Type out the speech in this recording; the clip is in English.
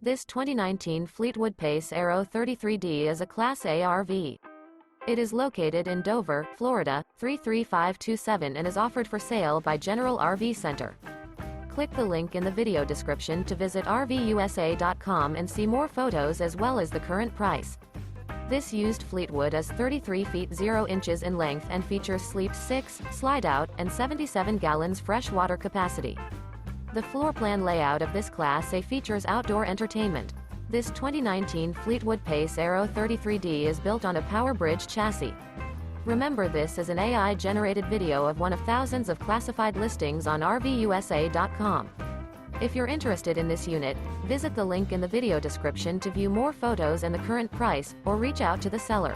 This 2019 Fleetwood Pace Arrow 33D is a Class A RV. It is located in Dover, Florida, 33527 and is offered for sale by General RV Center. Click the link in the video description to visit RVUSA.com and see more photos as well as the current price. This used Fleetwood is 33 feet 0 inches in length and features sleep 6, Slideout, and 77 gallons fresh water capacity. The floor plan layout of this Class A features outdoor entertainment. This 2019 Fleetwood Pace Arrow 33D is built on a PowerBridge chassis. Remember, this is an AI-generated video of one of thousands of classified listings on RVUSA.com. If you're interested in this unit, visit the link in the video description to view more photos and the current price, or reach out to the seller.